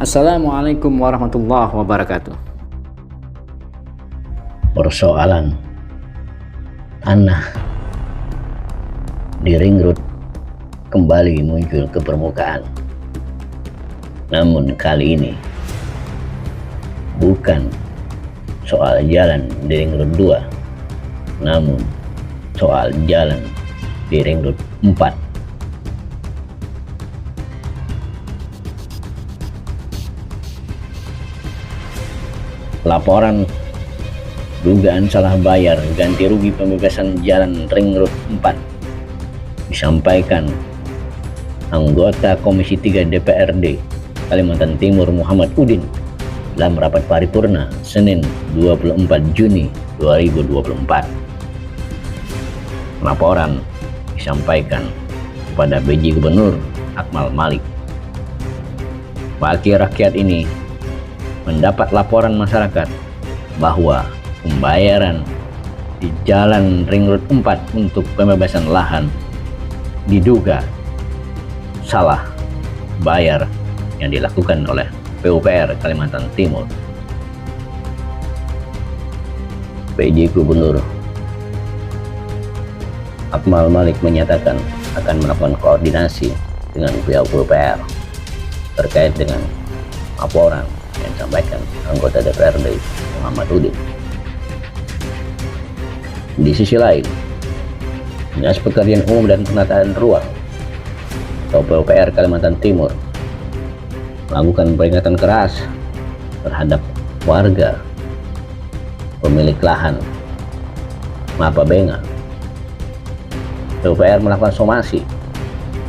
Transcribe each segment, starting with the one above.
Assalamualaikum warahmatullahi wabarakatuh. Persoalan tanah di Ring Road kembali muncul ke permukaan. Namun kali ini bukan soal jalan di Ring Road 2, namun soal jalan di Ring Road 4. Laporan dugaan salah bayar ganti rugi pembebasan jalan Ring Road 4 disampaikan anggota Komisi 3 DPRD Kalimantan Timur Muhammad Udin dalam rapat paripurna Senin 24 Juni 2024. Laporan disampaikan kepada PJ Gubernur Akmal Malik. Wakil rakyat ini mendapat laporan masyarakat bahwa pembayaran di Jalan Ring Road 4 untuk pembebasan lahan diduga salah bayar yang dilakukan oleh PUPR Kalimantan Timur. PJ Gubernur Akmal Malik menyatakan akan melakukan koordinasi dengan pihak PUPR terkait dengan laporan yang disampaikan anggota DPRD Muhammad Udin. Di sisi lain, Dinas Pekerjaan Umum dan Penataan Ruang atau PUPR Kalimantan Timur melakukan peringatan keras terhadap warga pemilik lahan Mapabenga. PUPR melakukan somasi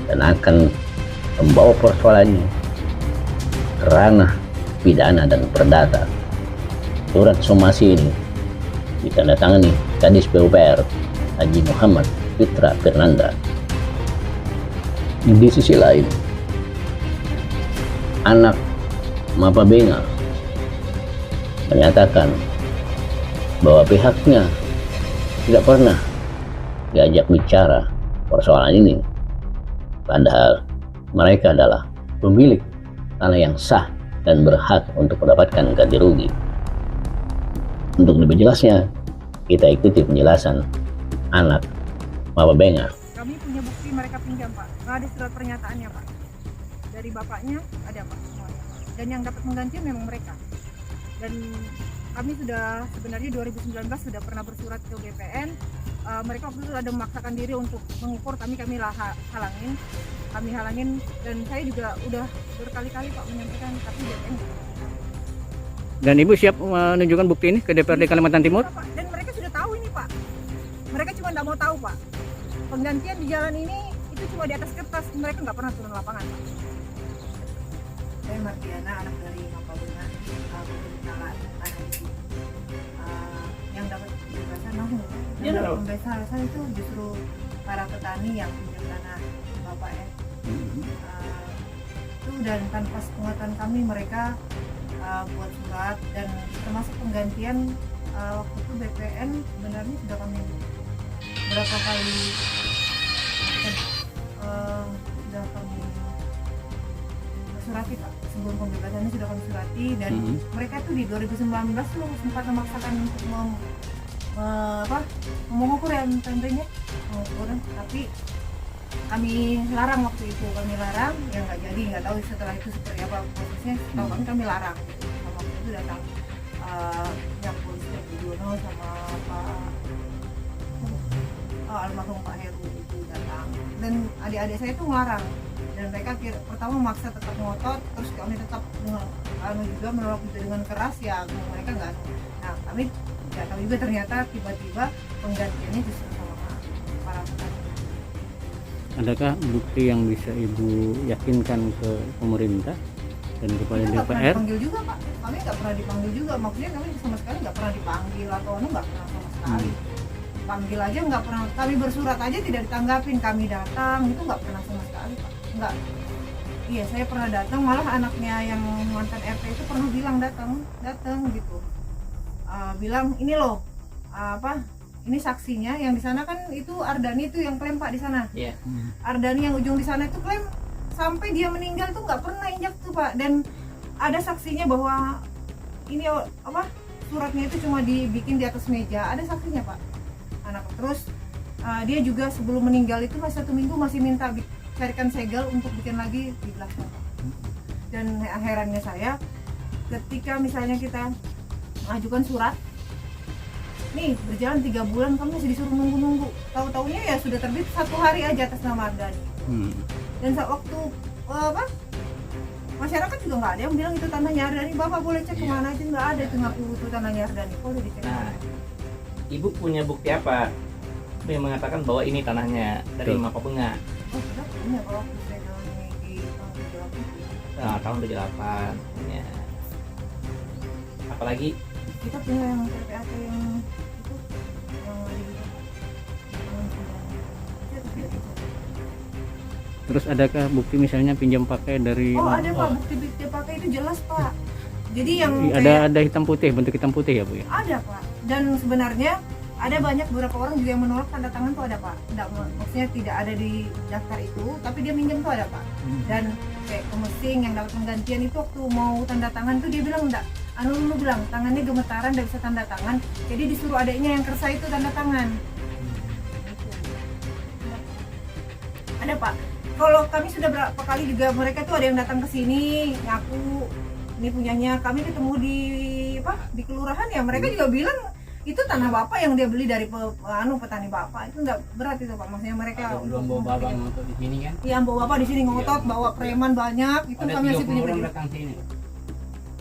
dan akan membawa persoalannya ke ranah pidana dan perdata. Surat somasi ini ditandatangani Kadis PUPR Haji Muhammad Fitra Firnanda. Di sisi lain, anak Mapabenga menyatakan bahwa pihaknya tidak pernah diajak bicara persoalan ini, padahal mereka adalah pemilik tanah yang sah dan berhak untuk mendapatkan ganti rugi. Untuk lebih jelasnya, kita ikuti penjelasan anak Mapabenga. Kami punya bukti mereka pinjam, Pak. Nggak ada surat pernyataannya, Pak. Dari bapaknya ada, Pak, semuanya. Dan yang dapat mengganti memang mereka. Dan kami sudah sebenarnya 2019 sudah pernah bersurat ke BPN. Mereka waktu itu ada memaksakan diri untuk mengukur, kami halangin. Kami halangin, dan saya juga udah berkali-kali, Pak, menyampaikan, tapi BPN tidak. Dan Ibu siap menunjukkan bukti ini ke DPRD Kalimantan Timur? Pak. Dan mereka sudah tahu ini, Pak. Mereka cuma nggak mau tahu, Pak. Penggantian di jalan ini itu cuma di atas kertas, mereka nggak pernah turun lapangan, Pak. Saya Mardiana, anak dari Mapabenga, tanah di sini. Yang dapat pembebasan yang dapat pembebasan itu justru para petani yang pinjam tanah Bapak ya. Itu dan tanpa sepengetahuan kami mereka buat surat, dan termasuk penggantian waktu itu BPN sebenarnya sudah kami berapa kali sudah kami surati, Pak. Sebelum pembebasannya sudah kami surati, dan mereka tuh di 2019 tuh sempat memaksakan untuk mengukur ya tentunya mengukur, tapi kami larang waktu itu, ya nggak jadi, nggak tahu setelah itu seperti apa prosesnya. Tahu kami larang gitu. Waktu itu datang yang polisi yang Budiono sama almarhum Pak Heru itu datang, dan adik-adik saya itu ngelarang, dan mereka pertama memaksa tetap ngotot, terus kami tetap juga menolak itu dengan keras, ya mereka nggak. Nah kami juga ternyata tiba-tiba penggantiannya justru sama para petani. Adakah bukti yang bisa Ibu yakinkan ke pemerintah dan kepada Kita nggak pernah DPR? dipanggil juga, Pak. Kami nggak pernah dipanggil juga, maksudnya kami sama sekali nggak pernah dipanggil atau nggak pernah sama sekali. Panggil aja nggak pernah, kami bersurat aja tidak ditanggapin, kami datang itu nggak pernah sama sekali, Pak. Nggak. Iya, saya pernah datang, malah anaknya yang mantan RT itu pernah bilang datang gitu. Bilang ini loh ini saksinya yang di sana kan itu Ardani itu yang klaim Pak di sana. Iya. Ardani yang ujung di sana itu klaim sampai dia meninggal tuh nggak pernah injak tuh Pak, dan ada saksinya bahwa ini apa suratnya itu cuma dibikin di atas meja, ada saksinya Pak. Anak terus dia juga sebelum meninggal itu masih 1 minggu masih minta carikan segel untuk bikin lagi di belakang Pak. Dan herannya saya ketika misalnya kita mengajukan surat nih berjalan 3 bulan kamu masih disuruh nunggu, tahu-taunya ya sudah terbit 1 hari aja atas nama Ardani. Dan waktu apa masyarakat juga nggak ada yang bilang itu tanahnya Ardani, Bapak boleh cek kemana aja, nggak ada itu ngaku itu tanahnya Ardani, boleh dicek. Nah, Ibu punya bukti apa yang mengatakan bahwa ini tanahnya dari Mapa Benga? Oh sudah punya kalau saya jalan di tahun 78 Tahun 78 punya. Apalagi kita punya yang PPAT yang itu yang ada di Terus adakah bukti misalnya pinjam pakai dari oh ada Pak, bukti pakai itu jelas Pak. Jadi yang ada hitam putih, bentuk hitam putih ya Bu ya? ada Pak. Dan sebenarnya ada banyak beberapa orang juga yang menolak tanda tangan tuh ada Pak. Maksudnya tidak ada di daftar itu, tapi dia minjem tuh ada Pak. Dan kayak pemersing yang dapat penggantian itu waktu mau tanda tangan tuh dia bilang enggak. Lu bilang tangannya gemetaran, enggak bisa tanda tangan. Jadi disuruh adiknya yang kersa itu tanda tangan. Ada Pak. Kalau kami sudah berapa kali juga mereka tuh ada yang datang ke sini ngaku ini punyanya, kami ketemu di kelurahan ya mereka juga bilang itu tanah bapak yang dia beli dari petani bapak, itu enggak berat itu Pak, maksudnya mereka belum bawa bapak ngotot di sini kan? iya bawa bapak di sini ngotot, bawa preman banyak itu Ada kami masih 30 punya orang baju. datang sini,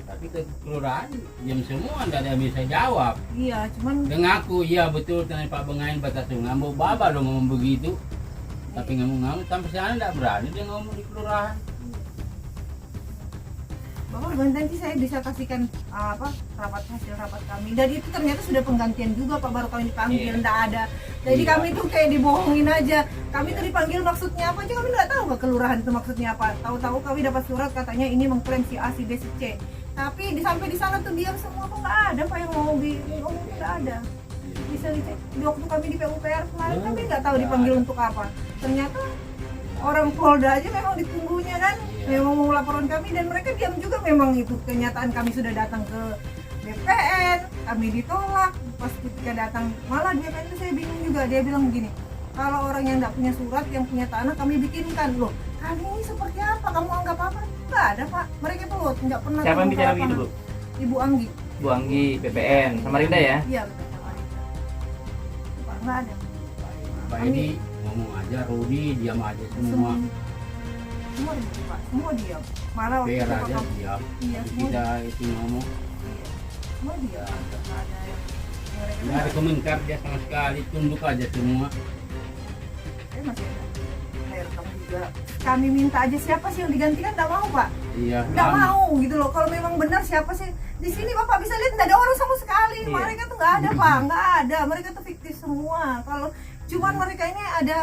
tapi ke kelurahan jam semua nggak ada yang bisa jawab. Iya cuman Dia ngaku iya betul tanah Pak Bengain batas sungai, mau bapak dong ngomong begitu, tapi ngomong sampai sana nggak berani dia ngomong di kelurahan. Bapak nanti saya bisa kasihkan hasil rapat kami, dan itu ternyata sudah penggantian juga Pak, baru kami dipanggil enggak ada. Jadi kami tuh kayak dibohongin aja. Kami tuh dipanggil maksudnya apa aja kami nggak tahu ke kelurahan itu maksudnya apa. Tahu-tahu kami dapat surat katanya ini mengklaim si A, si B, si C. Tapi sampai di sana tuh diam semua, kok nggak ada Pak yang mau diomongin, nggak ada. Bisa dicek di waktu kami di PUPR kemarin kami nggak tahu dipanggil untuk apa. Ternyata orang Polda aja memang ditunggunya kan, memang mau laporan kami, dan mereka diam juga. Memang itu kenyataan, kami sudah datang ke BPN, kami ditolak. Pas ketika datang malah di BPN itu saya bingung juga, dia bilang begini, kalau orang yang tidak punya surat, yang punya tanah kami bikinkan. Loh kami ini seperti apa, kamu anggap apa? Nggak ada Pak, mereka pelot, nggak pernah. siapa yang bicara begitu Bu? Ibu Anggi. Bu Anggi BPN Samarinda ya? Iya betul, Samarinda. Pak nggak ada. Pak Edi ngomong aja, Rudi diam aja semua. Semua diam Pak, semua diam. Malah waktu Biar itu aja Pak, diam. iya semua Kita itu ngomong. iya. Semua diam, nggak ada yang mereka Nggak ada komentar dia sama sekali, tunduk aja semua. saya masih ada saya rekam juga. Kami minta aja siapa sih yang digantikan, nggak mau Pak, Iya. nggak mau gitu loh. Kalau memang benar siapa sih di sini Bapak bisa lihat nggak ada orang sama sekali. Iya. Mereka tuh nggak ada Pak, nggak ada. Mereka tuh fiktif semua. Kalau cuman mereka ini ada,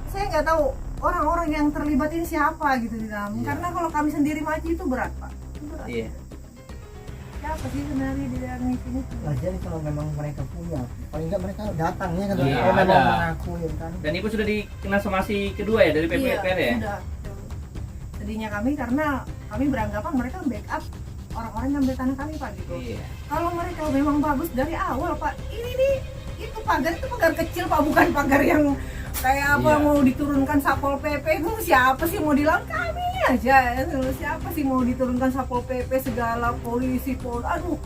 saya nggak tahu orang-orang yang terlibat ini siapa gitu di dalam. Iya. Karena kalau kami sendiri maju itu berat Pak. Itu berat. Iya. Siapa sih sebenarnya di dalam sini? Nah, jadi kalau memang mereka punya, paling nggak mereka datangnya kan, Iya, kalau memang ada. mengakuin kan. Dan Ibu sudah dikena somasi kedua ya dari PPR ya? Iya, sudah. Sedihnya kami karena kami beranggapan mereka backup orang-orang yang ambil tanah kami Pak gitu. Iya. Kalau mereka memang bagus dari awal Pak, ini nih itu pagar kecil Pak, bukan pagar yang kayak apa Iya. mau diturunkan Satpol PP. Itu siapa sih mau dilawan, kami aja. Siapa sih mau diturunkan Satpol PP segala polisi aduh.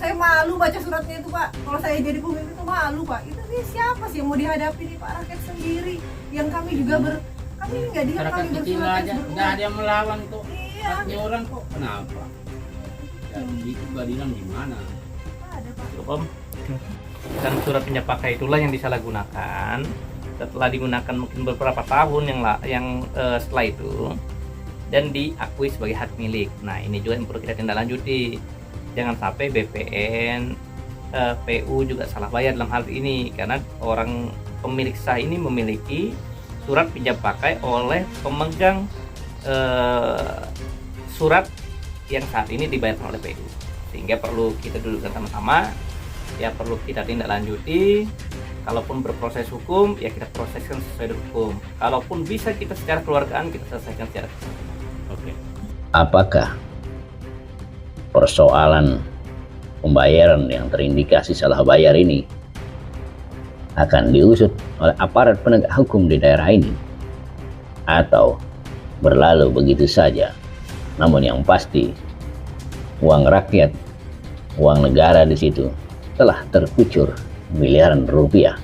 Saya malu baca suratnya itu Pak. Kalau saya jadi pemimpin itu malu Pak. Itu nih siapa sih yang mau dihadapi nih Pak, rakyat sendiri yang kami juga kami ini nggak diam, Masyarakat kami kecil bersurat aja, berulang. nggak ada yang melawan kok. Iya. Haknya orang kok, kenapa? Jadi itu keadilan di mana? Ada Pak. Cukup Om. Dan surat pinjam pakai itulah yang disalahgunakan setelah digunakan mungkin beberapa tahun setelah itu dan diakui sebagai hak milik. Nah ini juga yang perlu kita tindak lanjuti, jangan sampai BPN, PU juga salah bayar dalam hal ini, karena orang pemilik sah ini memiliki surat pinjam pakai oleh pemegang surat yang saat ini dibayarkan oleh PU, sehingga perlu kita dudukkan sama-sama, ya perlu kita tindak lanjuti. Kalaupun berproses hukum, ya kita proseskan sesuai dengan hukum. Kalaupun bisa kita secara keluargaan, kita selesaikan secara keluargaan. Oke. Apakah persoalan pembayaran yang terindikasi salah bayar ini akan diusut oleh aparat penegak hukum di daerah ini atau berlalu begitu saja. Namun yang pasti uang rakyat, uang negara di situ telah terkucur miliaran rupiah.